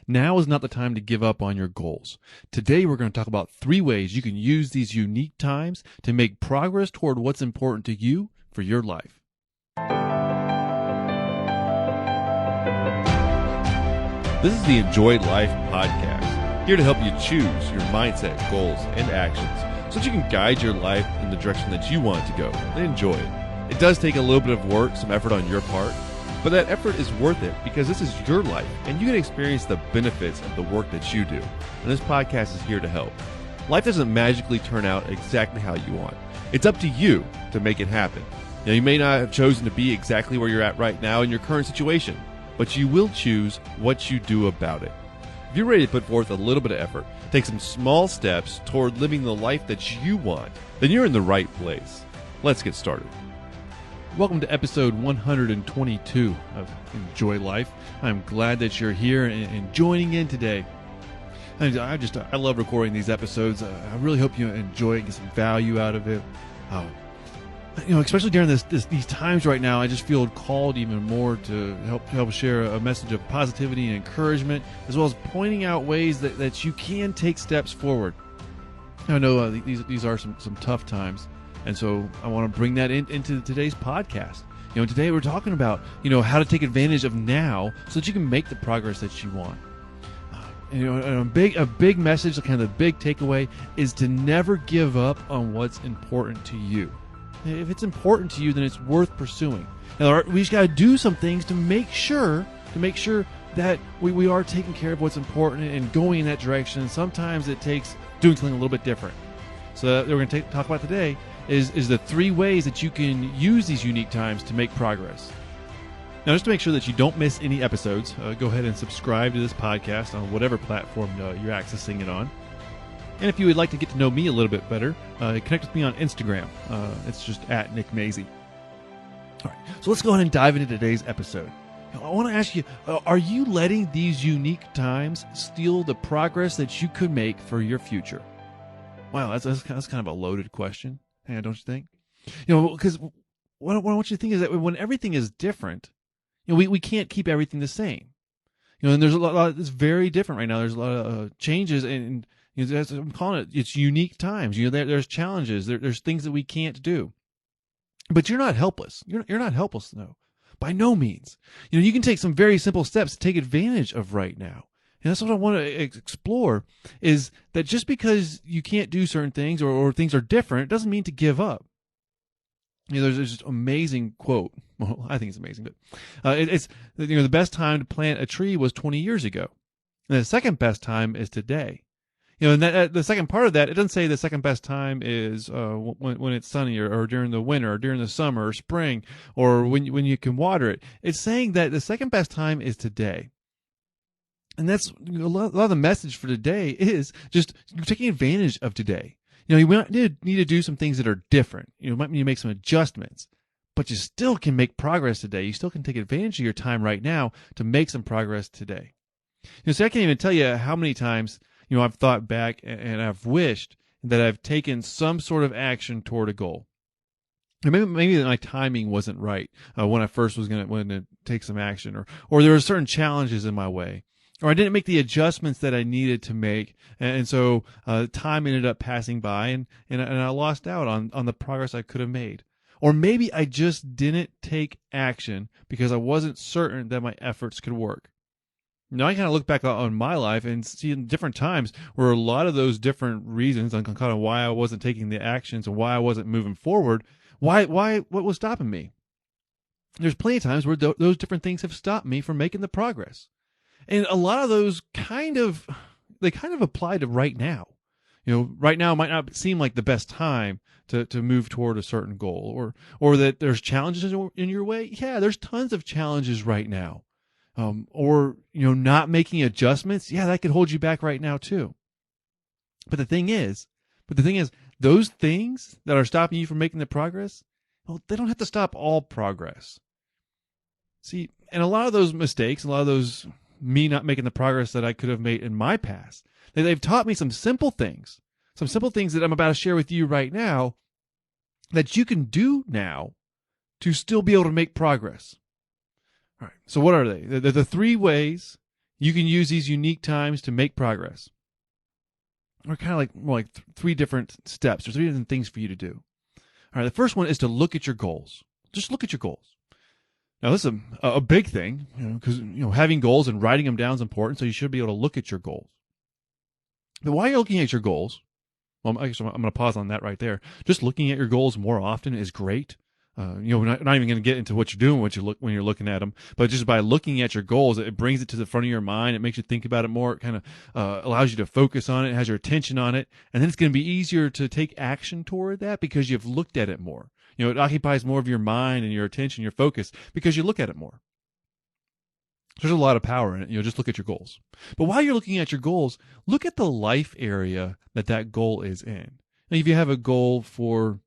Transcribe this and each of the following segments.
Now is not the time to give up on your goals. Today, we're going to talk about 3 ways you can use these unique times to make progress toward what's important to you for your life. This is the Enjoy Life podcast, here to help you choose your mindset, goals, and actions so that you can guide your life in the direction that you want it to go and enjoy it. It does take a little bit of work, some effort on your part, but that effort is worth it because this is your life and you can experience the benefits of the work that you do. And this podcast is here to help. Life doesn't magically turn out exactly how you want. It's up to you to make it happen. Now, you may not have chosen to be exactly where you're at right now in your current situation, but you will choose what you do about it. If you're ready to put forth a little bit of effort, take some small steps toward living the life that you want, then you're in the right place. Let's get started. Welcome to episode 122 of Enjoy Life. I'm glad that you're here and joining in today. I love recording these episodes. I really hope you enjoy it, get some value out of it. Especially during these times right now, I just feel called even more to help share a message of positivity and encouragement, as well as pointing out ways that you can take steps forward. I know these are some tough times, and so I want to bring that into today's podcast. Today we're talking about how to take advantage of now so that you can make the progress that you want. A big message, kind of the big takeaway, is to never give up on what's important to you. If it's important to you, then it's worth pursuing. Now, we just got to do some things to make sure that we are taking care of what's important and going in that direction. Sometimes it takes doing something a little bit different. So that we're going to talk about today is the 3 ways that you can use these unique times to make progress. Now, just to make sure that you don't miss any episodes, go ahead and subscribe to this podcast on whatever platform you're accessing it on. And if you would like to get to know me a little bit better, connect with me on Instagram. It's just at Nick Mazey. All right, so let's go ahead and dive into today's episode. I want to ask you, are you letting these unique times steal the progress that you could make for your future? Wow, that's kind of a loaded question, don't you think? Because what I want you to think is that when everything is different, we can't keep everything the same. And there's a lot that's very different right now. There's a lot of changes and I'm calling it, it's unique times. There's challenges. There's things that we can't do. But you're not helpless. You're not helpless, no. By no means. You can take some very simple steps to take advantage of right now. And that's what I want to explore, is that just because you can't do certain things or things are different, it doesn't mean to give up. There's this amazing quote. Well, I think it's amazing, but it's the best time to plant a tree was 20 years ago. And the second best time is today. And the second part of that, it doesn't say the second best time is when it's sunny or during the winter or during the summer or spring or when you can water it. It's saying that the second best time is today. And that's a lot of the message for today is just taking advantage of today. You might need to do some things that are different. You might need to make some adjustments, but you still can make progress today. You still can take advantage of your time right now to make some progress today. So I can't even tell you how many times I've thought back and I've wished that I've taken some sort of action toward a goal. And maybe my timing wasn't right when I first was going to take some action, or there were certain challenges in my way, or I didn't make the adjustments that I needed to make, and so time ended up passing by, and I lost out on the progress I could have made. Or maybe I just didn't take action because I wasn't certain that my efforts could work. Now, I kind of look back on my life and see in different times where a lot of those different reasons on kind of why I wasn't taking the actions and why I wasn't moving forward, what was stopping me? There's plenty of times where those different things have stopped me from making the progress. And a lot of those kind of apply to right now. Right now might not seem like the best time to move toward a certain goal, or that there's challenges in your way. Yeah, there's tons of challenges right now. Or not making adjustments, yeah, that could hold you back right now too. But the thing is, those things that are stopping you from making the progress, well, they don't have to stop all progress. See, and a lot of those mistakes, a lot of those me not making the progress that I could have made in my past, they've taught me some simple things that I'm about to share with you right now that you can do now to still be able to make progress. All right. So what are they? The 3 ways you can use these unique times to make progress. Or kind of like more like three different steps or three different things for you to do. All right, the first one is to look at your goals. Just look at your goals. Now, this is a big thing, because having goals and writing them down is important. So you should be able to look at your goals. But while you're looking at your goals, well, I guess I'm going to pause on that right there. Just looking at your goals more often is great. We're not even going to get into what you're doing when you're looking at them, but just by looking at your goals, it brings it to the front of your mind. It makes you think about it more. It kind of allows you to focus on it. It has your attention on it, and then it's going to be easier to take action toward that because you've looked at it more. It occupies more of your mind and your attention, your focus, because you look at it more. There's a lot of power in it. Just look at your goals. But while you're looking at your goals, look at the life area that goal is in. Now, if you have a goal for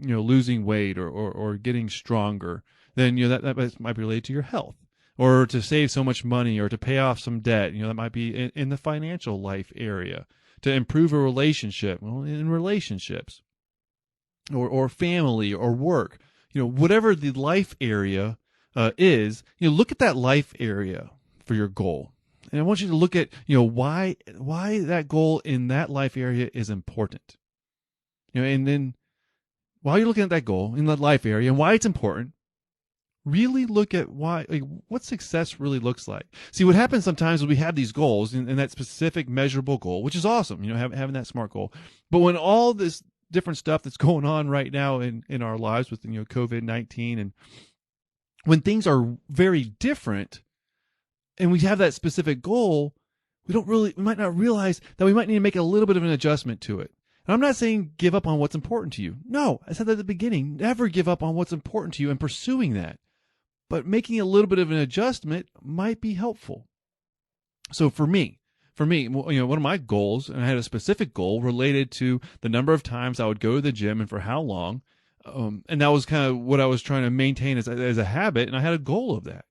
losing weight or getting stronger, then that might be related to your health, or to save so much money, or to pay off some debt. That might be in the financial life area. To improve a relationship, in relationships, or family or work. Whatever the life area is, look at that life area for your goal. And I want you to look at why that goal in that life area is important. And then while you're looking at that goal in that life area and why it's important, really look at what success really looks like. See, what happens sometimes is we have these goals and that specific measurable goal, which is awesome, having that SMART goal. But when all this different stuff that's going on right now in our lives with COVID-19, and when things are very different and we have that specific goal, we might not realize that we might need to make a little bit of an adjustment to it. And I'm not saying give up on what's important to you. No, I said that at the beginning. Never give up on what's important to you and pursuing that. But making a little bit of an adjustment might be helpful. So for me, one of my goals, and I had a specific goal related to the number of times I would go to the gym and for how long. And that was kind of what I was trying to maintain as a habit. And I had a goal of that.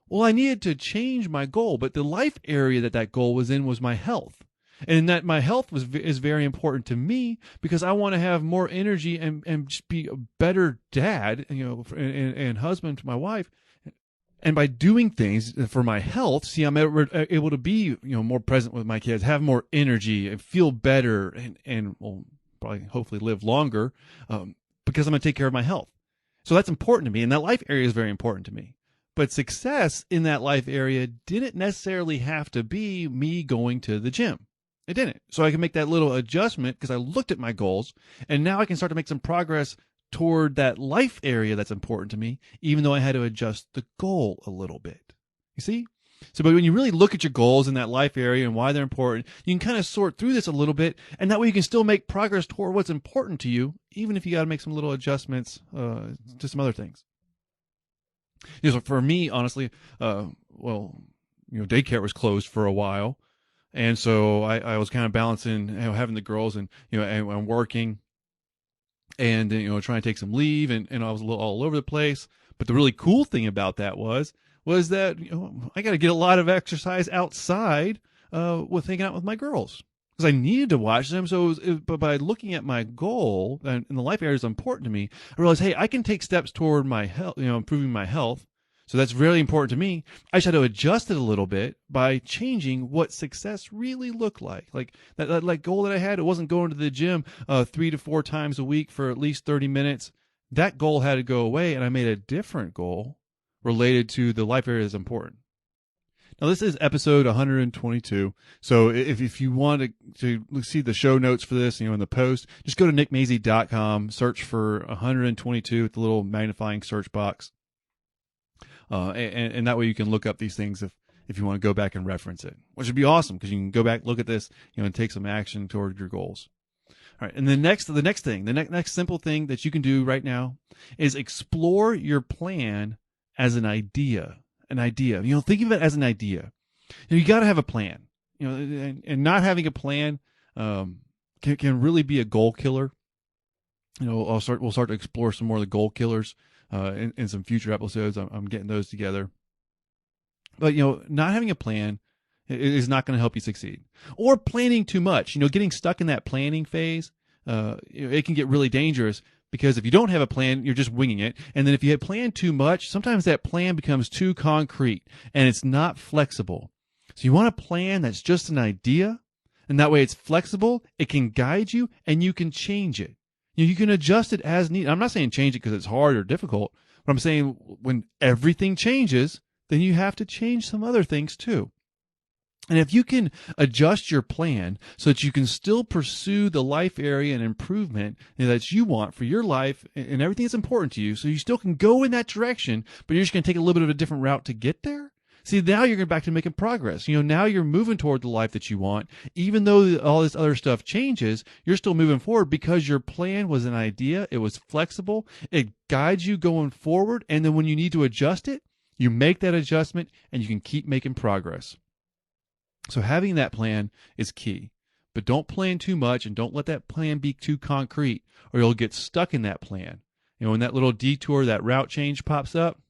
Well, I needed to change my goal, but the life area that goal was in was my health. And that my health is very important to me because I want to have more energy and just be a better dad, and husband to my wife. And by doing things for my health, see, I'm able to be, more present with my kids, have more energy, and feel better, and well, probably hopefully live longer, because I'm going to take care of my health. So that's important to me, and that life area is very important to me. But success in that life area didn't necessarily have to be me going to the gym. It didn't. So I can make that little adjustment because I looked at my goals, and now I can start to make some progress toward that life area that's important to me, even though I had to adjust the goal a little bit. You see? So, but when you really look at your goals in that life area and why they're important, you can kind of sort through this a little bit, and that way you can still make progress toward what's important to you, even if you got to make some little adjustments to some other things. So for me, honestly, daycare was closed for a while. And so I was kind of balancing, having the girls and working, and trying to take some leave, and I was a little all over the place. But the really cool thing about that was that I got to get a lot of exercise outside with hanging out with my girls because I needed to watch them. So but by looking at my goal and the life areas important to me, I realized, hey, I can take steps toward my health, improving my health. So that's really important to me. I just had to adjust it a little bit by changing what success really looked like. Like that goal that I had, it wasn't going to the gym 3 to 4 times a week for at least 30 minutes. That goal had to go away, and I made a different goal related to the life area that's important. Now, this is episode 122. So if you want to see the show notes for this, in the post, just go to nickmazy.com, search for 122 with the little magnifying search box. And that way you can look up these things if you want to go back and reference it, which would be awesome because you can go back, look at this, and take some action toward your goals. All right. And the next simple thing that you can do right now is explore your plan as an idea. Think of it as an idea. You got to have a plan, and not having a plan, can really be a goal killer. We'll start to explore some more of the goal killers in some future episodes. I'm getting those together. But, not having a plan is not going to help you succeed. Or planning too much, getting stuck in that planning phase, it can get really dangerous because if you don't have a plan, you're just winging it. And then if you had planned too much, sometimes that plan becomes too concrete and it's not flexible. So you want a plan that's just an idea, and that way it's flexible, it can guide you, and you can change it. You can adjust it as needed. I'm not saying change it because it's hard or difficult, but I'm saying when everything changes, then you have to change some other things too. And if you can adjust your plan so that you can still pursue the life area and improvement that you want for your life and everything that's important to you, so you still can go in that direction, but you're just going to take a little bit of a different route to get there. See, now you're going back to making progress. Now you're moving toward the life that you want. Even though all this other stuff changes, you're still moving forward because your plan was an idea. It was flexible. It guides you going forward. And then when you need to adjust it, you make that adjustment and you can keep making progress. So having that plan is key, but don't plan too much and don't let that plan be too concrete or you'll get stuck in that plan. When that little detour, that route change pops up,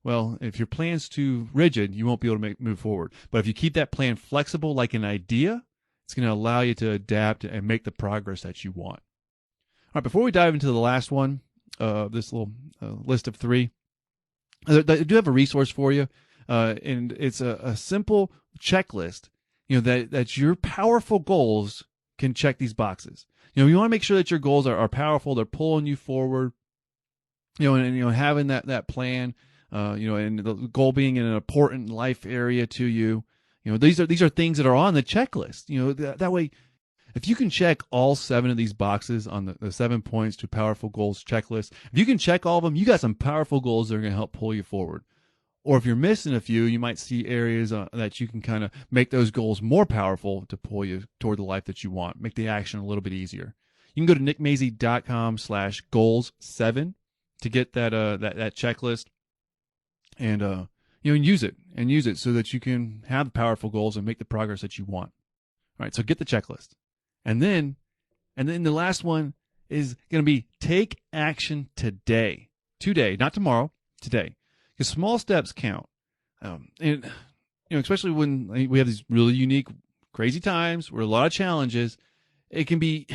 well, if your plan's too rigid, you won't be able to move forward. But if you keep that plan flexible like an idea, it's going to allow you to adapt and make the progress that you want. All right, before we dive into the last one, this little list of 3, I do have a resource for you, and it's a simple checklist, that your powerful goals can check these boxes. You want to make sure that your goals are powerful, they're pulling you forward, and having that plan, and the goal being in an important life area to you. These are things that are on the checklist. That way, if you can check all 7 of these boxes on the 7 points to powerful goals checklist, if you can check all of them, you got some powerful goals that are going to help pull you forward. Or if you're missing a few, you might see areas that you can kind of make those goals more powerful to pull you toward the life that you want, make the action a little bit easier. You can go to nickmazy.com/goals7 to get that checklist and use it so that you can have powerful goals and make the progress that you want. All right, so get the checklist. And then the last one is going to be take action today, not tomorrow, today. Because small steps count, and especially when we have these really unique, crazy times where a lot of challenges, it can be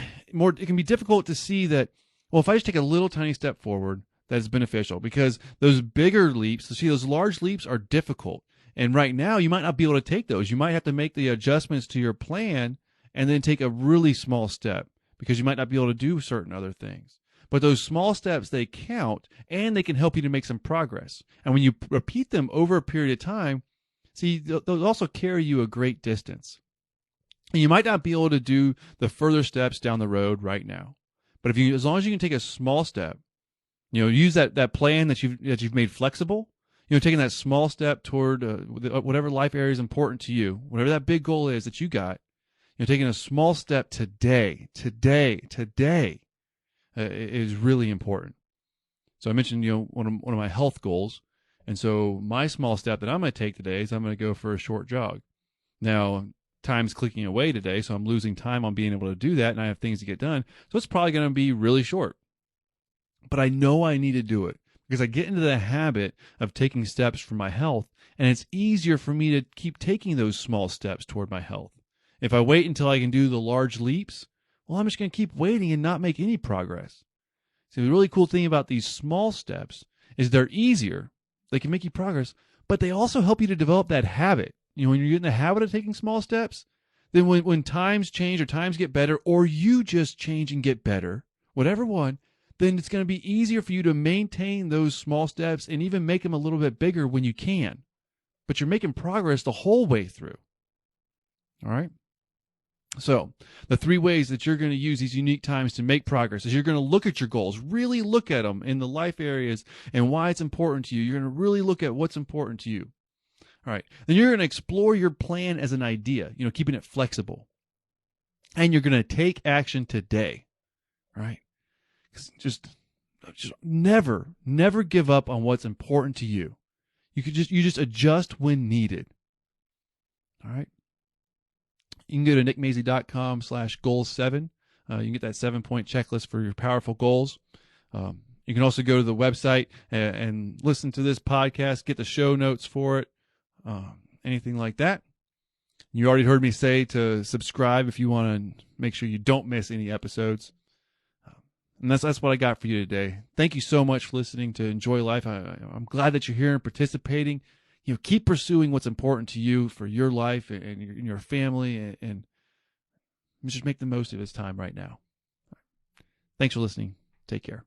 difficult to see that. Well, if I just take a little tiny step forward, that's beneficial because those bigger leaps, those large leaps are difficult, and right now you might not be able to take those. You might have to make the adjustments to your plan and then take a really small step because you might not be able to do certain other things. But those small steps, they count, and they can help you to make some progress. And when you repeat them over a period of time, see, they'll also carry you a great distance. And you might not be able to do the further steps down the road right now. But as long as you can take a small step, use that plan that you've made flexible, taking that small step toward whatever life area is important to you, whatever that big goal is that you got, taking a small step today, is really important. So I mentioned, one of my health goals. And so my small step that I'm going to take today is I'm going to go for a short jog. Now, time's clicking away today, so I'm losing time on being able to do that, and I have things to get done. So it's probably going to be really short. But I know I need to do it because I get into the habit of taking steps for my health, and it's easier for me to keep taking those small steps toward my health. If I wait until I can do the large leaps, well, I'm just going to keep waiting and not make any progress. See, the really cool thing about these small steps is they're easier. They can make you progress, but they also help you to develop that habit. When you're in the habit of taking small steps, then when times change or times get better, or you just change and get better, whatever one, then it's going to be easier for you to maintain those small steps and even make them a little bit bigger when you can. But you're making progress the whole way through. All right? So the 3 ways that you're going to use these unique times to make progress is you're going to look at your goals, really look at them in the life areas and why it's important to you. You're going to really look at what's important to you. All right. Then you're going to explore your plan as an idea, keeping it flexible. And you're going to take action today. All right. Just never give up on what's important to you. You just adjust when needed. All right. You can go to nickmazy.com/goals7. You can get that 7-point checklist for your powerful goals. You can also go to the website and listen to this podcast, get the show notes for it, anything like that. You already heard me say to subscribe if you want to make sure you don't miss any episodes. And that's what I got for you today. Thank you so much for listening to Enjoy Life. I'm glad that you're here and participating. keep pursuing what's important to you for your life and your family, and just make the most of his time right now. Thanks for listening. Take care.